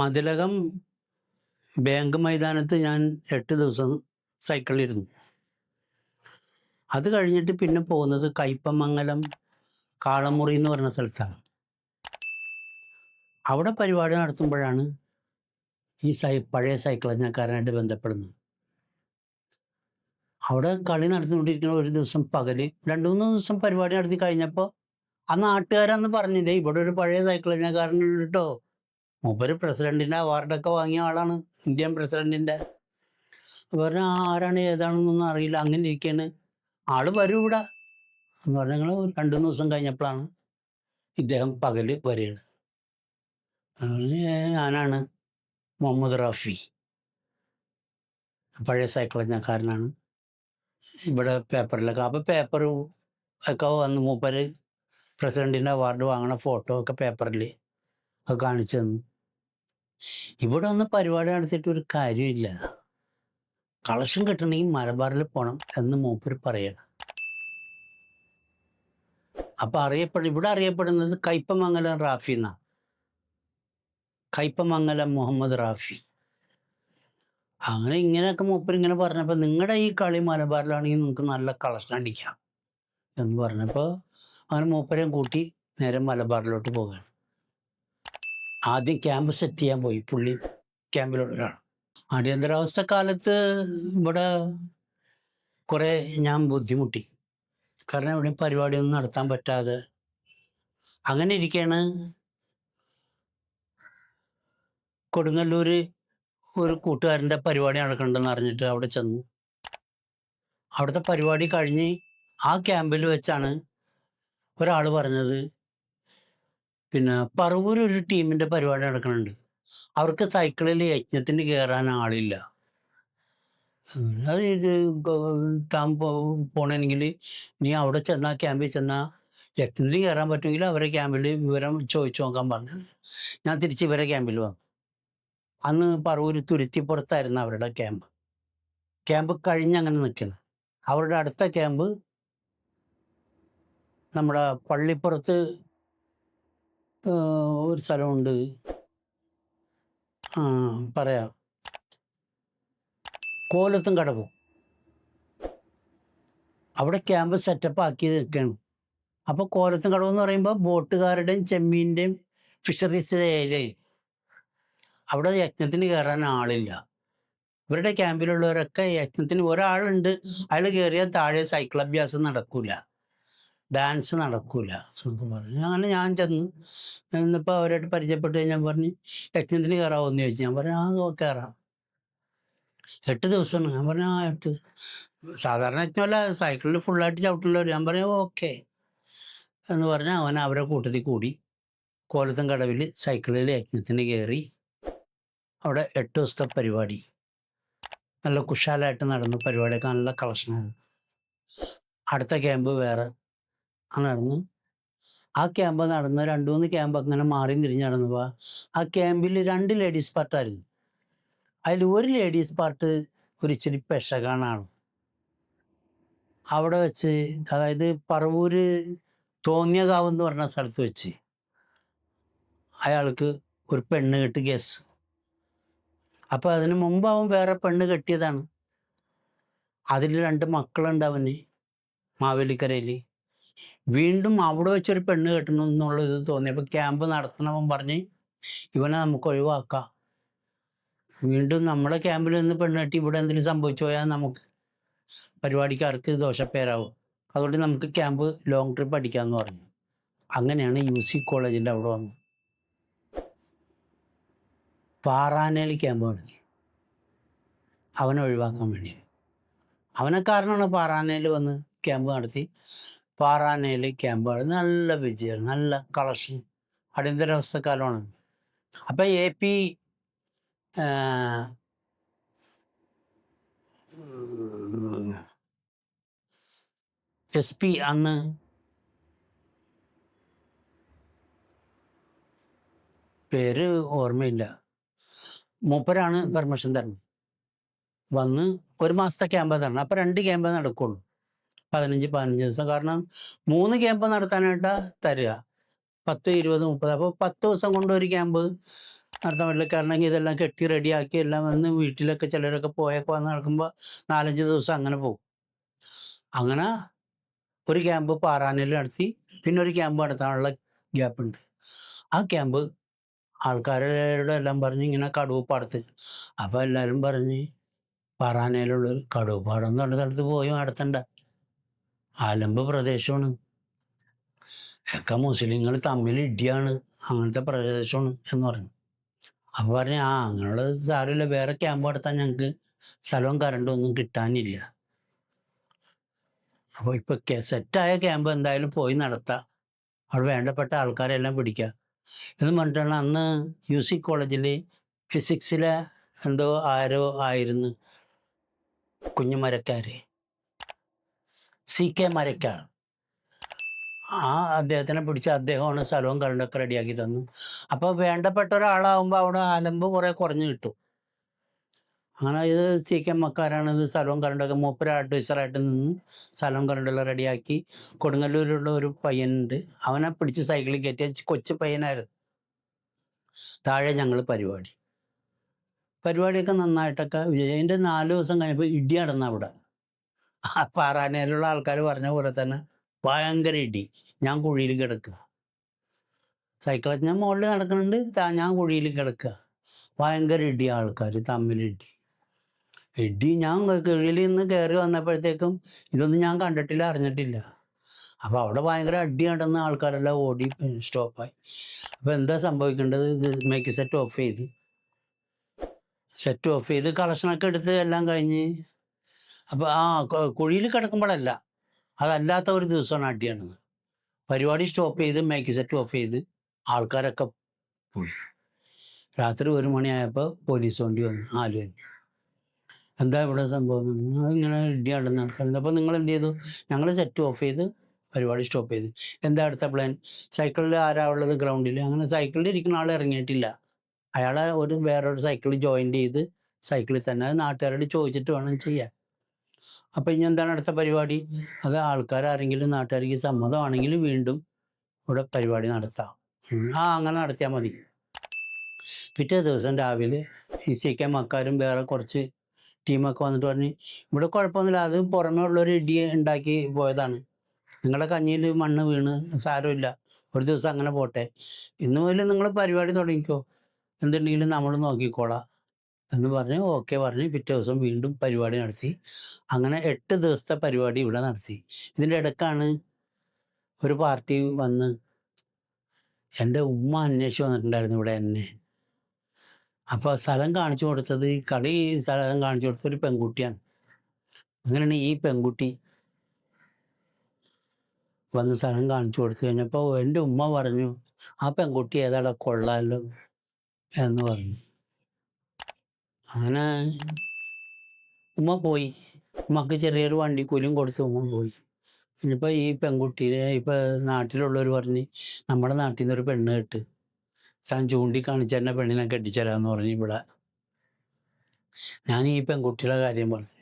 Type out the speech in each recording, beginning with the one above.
Mathilakam bank മൈതാനത്ത് ഞാൻ 8 ദിവസം സൈക്കിളിലിരുന്നു. അത് കഴിഞ്ഞിട്ട് പിന്നെ പോകുന്നത് കയ്പമംഗലം കാളമുറി എന്ന് പറഞ്ഞ സ്ഥലത്താണ്. അവിടെ പരിപാടി നടത്തുമ്പോഴാണ് ഈ പഴയ സൈക്ലിങ്ങക്കാരനായിട്ട് ബന്ധപ്പെടുന്നത്. അവിടെ കളി നടത്തിക്കൊണ്ടിരിക്കുന്ന ഒരു ദിവസം പകല് 2-3 ദിവസം പരിപാടി നടത്തി കഴിഞ്ഞപ്പോൾ ആ നാട്ടുകാരന്ന് പറഞ്ഞില്ലേ, ഇവിടെ ഒരു പഴയ സൈക്ലിങ്ങക്കാരനുണ്ട് കേട്ടോ, മൂപ്പര് പ്രസിഡന്റിന്റെ അവാർഡൊക്കെ വാങ്ങിയ ആളാണ്, ഇന്ത്യൻ പ്രസിഡന്റിന്റെ. പറഞ്ഞാൽ ആരാണ് ഏതാണെന്നൊന്നും അറിയില്ല. അങ്ങനെ ഇരിക്കുകയാണ്. ആള് വരും ഇവിടെ എന്ന് പറഞ്ഞാൽ ഞങ്ങൾ 2-3 ദിവസം കഴിഞ്ഞപ്പോഴാണ് ഇദ്ദേഹം പകല് വരികയാണ്. ഞാനാണ് മുഹമ്മദ് റാഫി, പഴയ സൈക്ലിങ്ങക്കാരനാണ്. ഇവിടെ പേപ്പറിലൊക്കെ അപ്പോൾ പേപ്പറും ഒക്കെ വന്ന് മൂപ്പര് പ്രസിഡന്റിന്റെ അവാർഡ് വാങ്ങണ ഫോട്ടോ ഒക്കെ പേപ്പറിൽ ഒക്കെ കാണിച്ചു തന്നു. ഇവിടെ ഒന്ന് പരിപാടി നടത്തിയിട്ട് ഒരു കാര്യമില്ല, കളക്ഷൻ കിട്ടണമെങ്കിൽ മലബാറിൽ പോകണം എന്ന് മൂപ്പര് പറയണം. അപ്പം ഇവിടെ അറിയപ്പെടുന്നത് കയ്പമംഗലം റാഫി എന്നാണ്. കയ്പമംഗലം മുഹമ്മദ് റാഫി. അങ്ങനെ ഇങ്ങനെയൊക്കെ മൂപ്പര് ഇങ്ങനെ പറഞ്ഞപ്പോൾ നിങ്ങളുടെ ഈ കളി മലബാറിലാണെങ്കിൽ നിങ്ങൾക്ക് നല്ല കളക്ഷൻ അടിക്കാം എന്ന് പറഞ്ഞപ്പോൾ അങ്ങനെ മൂപ്പരെയും കൂട്ടി നേരെ മലബാറിലോട്ട് പോവുകയാണ്. ആദ്യം ക്യാമ്പ് സെറ്റ് ചെയ്യാൻ പോയി പുള്ളി, ക്യാമ്പിലുള്ളൊരാണ്. അടിയന്തരാവസ്ഥ കാലത്ത് ഇവിടെ കുറേ ഞാൻ ബുദ്ധിമുട്ടി. കാരണം ഇവിടെ പരിപാടിയൊന്നും നടത്താൻ പറ്റാതെ അങ്ങനെ ഇരിക്കുകയാണ്. കൊടുങ്ങല്ലൂർ ഒരു കൂട്ടുകാരൻ്റെ പരിപാടി നടക്കണമെന്ന് അറിഞ്ഞിട്ട് അവിടെ ചെന്നു. അവിടുത്തെ പരിപാടി കഴിഞ്ഞ് ആ ക്യാമ്പിൽ വെച്ചാണ് ഒരാൾ പറഞ്ഞത്, പിന്നെ പറവൂർ ഒരു ടീമിൻ്റെ പരിപാടി നടക്കുന്നുണ്ട്, അവർക്ക് സൈക്കിളിൽ യജ്ഞത്തിന് കയറാൻ ആളില്ല. അത് ഇത് താൻ പോകണമെങ്കിൽ നീ അവിടെ ചെന്നാൽ, ക്യാമ്പിൽ ചെന്നാൽ യജ്ഞത്തിന് കയറാൻ പറ്റുമെങ്കിൽ അവരെ ക്യാമ്പിൽ വിവരം ചോദിച്ചു നോക്കാൻ പറഞ്ഞു. ഞാൻ തിരിച്ച് ഇവരെ ക്യാമ്പിൽ വന്നു. അന്ന് പറവൂർ തുരുത്തിപ്പുറത്തായിരുന്നു അവരുടെ ക്യാമ്പ്. ക്യാമ്പ് കഴിഞ്ഞങ്ങനെ നിൽക്കണം. അവരുടെ അടുത്ത ക്യാമ്പ് നമ്മുടെ പള്ളിപ്പുറത്ത് ഒരു സ്ഥലമുണ്ട്, പറയാം, കോലത്തും കടവും. അവിടെ ക്യാമ്പ് സെറ്റപ്പ് ആക്കി നിൽക്കുകയാണ്. അപ്പോൾ കോലത്തും കടവ് എന്ന് പറയുമ്പോൾ ബോട്ടുകാരുടെയും ചെമ്മീൻ്റെയും ഫിഷറീസിൻ്റെ ഏരിയയിൽ. അവിടെ യജ്ഞത്തിന് കയറാൻ ആളില്ല. ഇവരുടെ ക്യാമ്പിലുള്ളവരൊക്കെ യജ്ഞത്തിന് ഒരാളുണ്ട്, അയാൾ കയറിയാൽ താഴെ സൈക്കിൾ അഭ്യാസം നടക്കൂല, ഡാൻസ് നടക്കൂല എന്നൊക്കെ പറഞ്ഞു. അങ്ങനെ ഞാൻ ചെന്നിപ്പോൾ അവരായിട്ട് പരിചയപ്പെട്ട് കഴിഞ്ഞാൽ പറഞ്ഞ് യജ്ഞത്തിന് കയറാമെന്ന് ചോദിച്ചു. ഞാൻ പറഞ്ഞു കയറാം. 8 ദിവസമാണ്. ഞാൻ പറഞ്ഞു 8 സാധാരണ യജ്ഞമല്ല, സൈക്കിളിൽ ഫുള്ളായിട്ട് ചവിട്ടുള്ളവർ. ഞാൻ പറഞ്ഞു ഓക്കെ എന്ന് പറഞ്ഞാൽ അവരെ കൂട്ടത്തിൽ കൂടി കോലത്തും കടവിൽ സൈക്കിളിൽ യജ്ഞത്തിന് കയറി. അവിടെ 8 ദിവസത്തെ പരിപാടി നല്ല കുശാലായിട്ട് നടന്നു. പരിപാടിയൊക്കെ നല്ല കളക്ഷനാണ്. അടുത്ത ക്യാമ്പ് വേറെ നടന്നു. ആ ക്യാമ്പ് നടന്ന് 2-3 ക്യാമ്പ് അങ്ങനെ മാറി തിരിഞ്ഞ് നടന്നപ്പോൾ ആ ക്യാമ്പിൽ 2 ലേഡീസ് പാർട്ടായിരുന്നു. അതിൽ ഒരു ലേഡീസ് പാർട്ട് ഒരു ഇച്ചിരി പെശകാണാണ്. അവിടെ വെച്ച്, അതായത് പറവൂർ തോന്നിയകാവ് എന്ന് പറഞ്ഞ സ്ഥലത്ത് വെച്ച് അയാൾക്ക് ഒരു പെണ്ണ് കെട്ട് കേസ്. അപ്പോൾ അതിന് മുമ്പ് അവൻ വേറെ പെണ്ണ് കെട്ടിയതാണ്. അതിൽ 2 മക്കളുണ്ട് അവന് മാവേലിക്കരയിൽ. വീണ്ടും അവിടെ വെച്ചൊരു പെണ്ണ് കെട്ടണം എന്നുള്ളത് തോന്നിയപ്പോൾ ക്യാമ്പ് നടത്തണവൻ പറഞ്ഞ് ഇവനെ നമുക്ക് ഒഴിവാക്കാം. വീണ്ടും നമ്മളെ ക്യാമ്പിൽ നിന്ന് പെണ്ണ് കെട്ടി ഇവിടെ എന്തെങ്കിലും സംഭവിച്ചു പോയാൽ നമുക്ക് പരിപാടിക്കാർക്ക് ദോഷപ്പേരാവും. അതുകൊണ്ട് നമുക്ക് ക്യാമ്പ് ലോങ് ട്രിപ്പ് അടിക്കാമെന്ന് പറഞ്ഞു. അങ്ങനെയാണ് UC കോളേജിൻ്റെ അവിടെ വന്നു പാറാനേൽ ക്യാമ്പ് നടത്തി. അവനെ ഒഴിവാക്കാൻ വേണ്ടി. അവനെ കാരണമാണ് പാറാനയിൽ വന്ന് ക്യാമ്പ് നടത്തി. പാറാനയിൽ ക്യാമ്പ് നല്ല വിജയമാണ്, നല്ല കളക്ഷൻ. അടിയന്തരാവസ്ഥ കാലമാണ്. അപ്പം AP SP അന്ന് പേര് ഓർമ്മയില്ല, മൂപ്പരാണ് പെർമിഷൻ തരണം. വന്ന് 1 മാസത്തെ ക്യാമ്പ് തരണം. അപ്പോൾ 2 ക്യാമ്പ് നടക്കുള്ളൂ, 15 ദിവസം. കാരണം 3 ക്യാമ്പ് നടത്താനായിട്ടാണ് തരിക, 10, 20, 30. അപ്പോൾ 10 ദിവസം കൊണ്ട് ഒരു ക്യാമ്പ് നടത്താൻ പറ്റില്ല. കാരണം ഇതെല്ലാം കെട്ടി റെഡിയാക്കി എല്ലാം വന്ന് വീട്ടിലൊക്കെ ചിലരൊക്കെ പോയൊക്കെ വന്ന് നടക്കുമ്പോൾ 4-5 ദിവസം അങ്ങനെ പോകും. അങ്ങനെ ഒരു ക്യാമ്പ് പാറാനയിൽ നടത്തി. പിന്നെ ഒരു ക്യാമ്പ് നടത്താനുള്ള ഗ്യാപ്പുണ്ട്. ആ ക്യാമ്പ് ആൾക്കാരോട് എല്ലാം പറഞ്ഞ് ഇങ്ങനെ കടുവപ്പാടത്ത്. അപ്പോൾ എല്ലാവരും പറഞ്ഞ് പാറാനയിലുള്ളൊരു കടുവപ്പാടം എന്ന് പറഞ്ഞ സ്ഥലത്ത് പോയി നടത്തണ്ട. ആലമ്പ് പ്രദേശമാണ്. ഒക്കെ മുസ്ലിങ്ങൾ തമ്മിൽ ഇടിയാണ്. അങ്ങനത്തെ പ്രദേശമാണ് എന്ന് പറഞ്ഞു. അപ്പോൾ പറഞ്ഞു അങ്ങനെയുള്ളത് സാരമില്ല, വേറെ ക്യാമ്പ് നടത്താൻ ഞങ്ങൾക്ക് സ്ഥലവും കറണ്ടും ഒന്നും കിട്ടാനില്ല. അപ്പോൾ ഇപ്പോൾ സെറ്റായ ക്യാമ്പ് എന്തായാലും പോയി നടത്താം. അവിടെ വേണ്ടപ്പെട്ട ആൾക്കാരെല്ലാം പിടിക്കുക എന്ന് പറഞ്ഞിട്ടാണ് അന്ന് UC കോളേജിൽ ഫിസിക്സിലെ എന്തോ ആരോ ആയിരുന്നു കുഞ്ഞുമരക്കാർ, CK മരക്കാർ. അദ്ദേഹത്തിനെ പിടിച്ച് അദ്ദേഹമാണ് സ്ഥലവും കറണ്ടൊക്കെ റെഡിയാക്കി തന്നു. അപ്പോൾ വേണ്ടപ്പെട്ട ഒരാളാകുമ്പോൾ അവിടെ ആലമ്പ് കുറേ കുറഞ്ഞു കിട്ടും. അങ്ങനെ ഇത് CK മക്കാരാണ് ഇത് സ്ഥലവും കറണ്ടൊക്കെ മൂപ്പര് അഡ്വൈസറായിട്ട് നിന്ന് സ്ഥലവും കറണ്ടെല്ലാം റെഡിയാക്കി. കൊടുങ്ങല്ലൂരിലുള്ള ഒരു പയ്യനുണ്ട്, അവനെ പിടിച്ച് സൈക്കിളിൽ കയറ്റിയ കൊച്ചു പയ്യനായിരുന്നു. താഴെ ഞങ്ങൾ പരിപാടിയൊക്കെ നന്നായിട്ടൊക്കെ വിജയിച്ചു. അതിൻ്റെ 4 ദിവസം കഴിഞ്ഞപ്പോൾ ഇടി നടന്ന അവിടെ. പാറാനയിലുള്ള ആൾക്കാർ പറഞ്ഞ പോലെ തന്നെ ഭയങ്കര ഇടി. ഞാൻ കുഴിയിൽ കിടക്കുക, സൈക്കിളൊക്കെ ഞാൻ മുകളിൽ നടക്കുന്നുണ്ട്, ഞാൻ കുഴിയിൽ കിടക്കുക. ഭയങ്കര ഇടി, ആൾക്കാർ തമ്മിലിടി. ഞാൻ കുഴിയിൽ നിന്ന് കയറി വന്നപ്പോഴത്തേക്കും ഇതൊന്നും ഞാൻ കണ്ടിട്ടില്ല, അറിഞ്ഞിട്ടില്ല. അപ്പോൾ അവിടെ ഭയങ്കര അടി നടന്ന ആൾക്കാരെല്ലാം ഓടി സ്റ്റോപ്പായി. അപ്പോൾ എന്താ സംഭവിക്കേണ്ടത്? ഇത് മൈക്ക് സെറ്റ് ഓഫ് ചെയ്ത് കളക്ഷനൊക്കെ എടുത്ത് എല്ലാം കഴിഞ്ഞ്. അപ്പോൾ കുഴിയിൽ കിടക്കുമ്പോഴല്ല, അതല്ലാത്ത ഒരു ദിവസമാണ് അടിയാണത്. പരിപാടി സ്റ്റോപ്പ് ചെയ്ത് മൈക്ക് സെറ്റ് ഓഫ് ചെയ്ത് ആൾക്കാരൊക്കെ പോയി. രാത്രി 1 മണിയായപ്പോൾ പോലീസ് വണ്ടി വന്നു. ആലുവ എന്താ ഇവിടെ സംഭവം? ഇങ്ങനെ ഇടി നടന്ന ആൾക്കാരുണ്ട്. അപ്പോൾ നിങ്ങൾ എന്ത് ചെയ്തു? ഞങ്ങൾ സെറ്റ് ഓഫ് ചെയ്ത് പരിപാടി സ്റ്റോപ്പ് ചെയ്ത്. എന്താ അടുത്ത പ്ലാൻ? സൈക്കിളിൽ ആരാ ഉള്ളത് ഗ്രൗണ്ടിൽ? അങ്ങനെ സൈക്കിളിൽ ഇരിക്കുന്ന ആൾ ഇറങ്ങിയിട്ടില്ല. അയാളെ വേറൊരു സൈക്കിൾ ജോയിൻ ചെയ്ത് സൈക്കിളിൽ തന്നെ. അത് നാട്ടുകാരോട് ചോദിച്ചിട്ട് വേണം ചെയ്യാൻ. അപ്പോൾ ഇനി എന്താണ് അടുത്ത പരിപാടി? അത് ആൾക്കാരെങ്കിലും നാട്ടുകാർക്ക് സമ്മതമാണെങ്കിൽ വീണ്ടും ഇവിടെ പരിപാടി നടത്താം. അങ്ങനെ നടത്തിയാൽ മതി. പിറ്റേ ദിവസം രാവിലെ ഈ CK മക്കാരും വേറെ കുറച്ച് ടീമൊക്കെ വന്നിട്ട് പറഞ്ഞ് ഇവിടെ കുഴപ്പമൊന്നുമില്ല, അത് പുറമേ ഉള്ളൊരു ഇടി ഉണ്ടാക്കി പോയതാണ്, നിങ്ങളുടെ കഞ്ഞിയിൽ മണ്ണ് വീണ് സാരമില്ല, ഒരു ദിവസം അങ്ങനെ പോട്ടെ, ഇന്ന് മുതൽ നിങ്ങൾ പരിപാടി തുടങ്ങിക്കോ, എന്തുണ്ടെങ്കിലും നമ്മൾ നോക്കിക്കോളാം എന്ന് പറഞ്ഞ് ഓക്കെ പറഞ്ഞ് പിറ്റേ ദിവസം വീണ്ടും പരിപാടി നടത്തി. അങ്ങനെ 8 ദിവസത്തെ പരിപാടി ഇവിടെ നടത്തി. ഇതിൻ്റെ ഇടയ്ക്കാണ് ഒരു പാർട്ടി വന്ന് എൻ്റെ ഉമ്മ അന്വേഷിച്ച് വന്നിട്ടുണ്ടായിരുന്നു ഇവിടെ എന്നെ. അപ്പോൾ സ്ഥലം കാണിച്ചു കൊടുത്തത്, സ്ഥലം കാണിച്ചു കൊടുത്തത് ഒരു പെൺകുട്ടിയാണ്. അങ്ങനെയാണ് ഈ പെൺകുട്ടി വന്ന് സ്ഥലം കാണിച്ചു കൊടുത്തു കഴിഞ്ഞപ്പോൾ എൻ്റെ ഉമ്മ പറഞ്ഞു, ആ പെൺകുട്ടി ഏതാടാ, കൊള്ളാമല്ലോ എന്ന് പറഞ്ഞു. അങ്ങനെ ഉമ്മ പോയി. ഉമ്മക്ക് ചെറിയൊരു വണ്ടിക്കൂലിയും കൊടുത്ത് ഉമ്മ പോയി. ഇനിയിപ്പോൾ ഈ പെൺകുട്ടിയെ ഇപ്പോൾ നാട്ടിലുള്ളവർ പറഞ്ഞ് നമ്മുടെ നാട്ടിൽ നിന്നൊരു പെണ്ണ് കെട്ട്, താൻ ചൂണ്ടിക്കാണിച്ച തന്നെ പെണ്ണിനെ കെട്ടിച്ചരാന്ന് പറഞ്ഞു. ഇവിടെ ഞാൻ ഈ പെൺകുട്ടിയുടെ കാര്യം പറഞ്ഞു,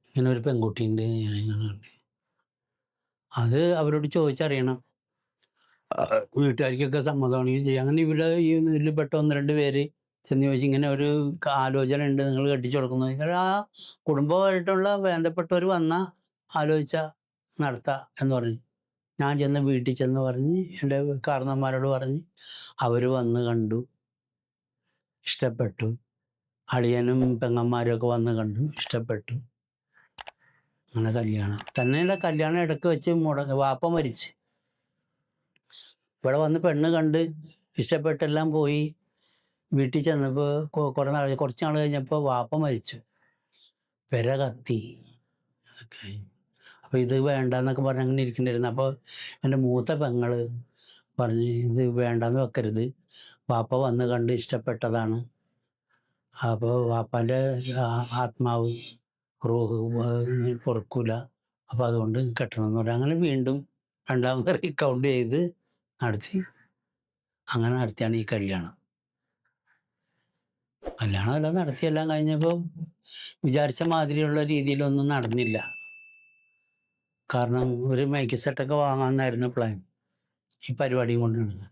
ഇങ്ങനെ ഒരു പെൺകുട്ടിയുണ്ട്, ഞാനിങ്ങനെയുണ്ട്. അത് അവരോട് ചോദിച്ചറിയണം, വീട്ടുകാർക്കൊക്കെ സമ്മതമാണെങ്കിൽ ചെയ്യാം. അങ്ങനെ ഇവിടെ ഈ ഇതിൽപ്പെട്ട 1-2 പേര് ചെന്ന് ചോദിച്ചു, ഇങ്ങനെ ഒരു ആലോചന ഉണ്ട്, നിങ്ങൾ കെട്ടിച്ചു കൊടുക്കുന്നത്. ആ കുടുംബമായിട്ടുള്ള ബന്ധപ്പെട്ടവർ വന്നാൽ ആലോചിച്ച നടത്താം എന്ന് പറഞ്ഞു. ഞാൻ ചെന്ന് വീട്ടിൽ ചെന്ന് പറഞ്ഞ് എൻ്റെ കാരണന്മാരോട് പറഞ്ഞ് അവർ വന്ന് കണ്ടു, ഇഷ്ടപ്പെട്ടു. അളിയനും പെങ്ങന്മാരും ഒക്കെ വന്ന് കണ്ടു, ഇഷ്ടപ്പെട്ടു. അങ്ങനെ കല്യാണം തന്നെയല്ല, കല്യാണം ഇടയ്ക്ക് വെച്ച് വാപ്പ മരിച്ച്. ഇവിടെ വന്ന് പെണ്ണ് കണ്ട് ഇഷ്ടപ്പെട്ടെല്ലാം പോയി. വീട്ടിൽ ചെന്നപ്പോൾ കുറച്ച് നാൾ കഴിഞ്ഞപ്പോൾ വാപ്പ മരിച്ചു, പെര കത്തി. അപ്പോൾ ഇത് വേണ്ടെന്നൊക്കെ പറഞ്ഞ് അങ്ങനെ ഇരിക്കേണ്ടിയിരുന്നു. അപ്പോൾ എൻ്റെ മൂത്ത പെങ്ങൾ പറഞ്ഞ് ഇത് വേണ്ടെന്ന് വെക്കരുത്, വാപ്പ വന്ന് കണ്ട് ഇഷ്ടപ്പെട്ടതാണ്, അപ്പോൾ വാപ്പാൻ്റെ ആത്മാവ് റൂഹ് പൊറുക്കൂല, അപ്പോൾ അതുകൊണ്ട് കെട്ടണമെന്ന് പറഞ്ഞു. അങ്ങനെ വീണ്ടും 2ാമത് റീകൗണ്ട് ചെയ്ത് നടത്തി. അങ്ങനെ നടത്തിയാണ് ഈ കല്യാണം എല്ലാം നടത്തിയെല്ലാം കഴിഞ്ഞപ്പോൾ വിചാരിച്ച മാതിരിയുള്ള രീതിയിലൊന്നും നടന്നില്ല. കാരണം ഒരു മൈക്ക് സെറ്റൊക്കെ വാങ്ങാമെന്നായിരുന്നു പ്ലാൻ, ഈ പരിപാടിയും കൊണ്ട് നടന്നത്.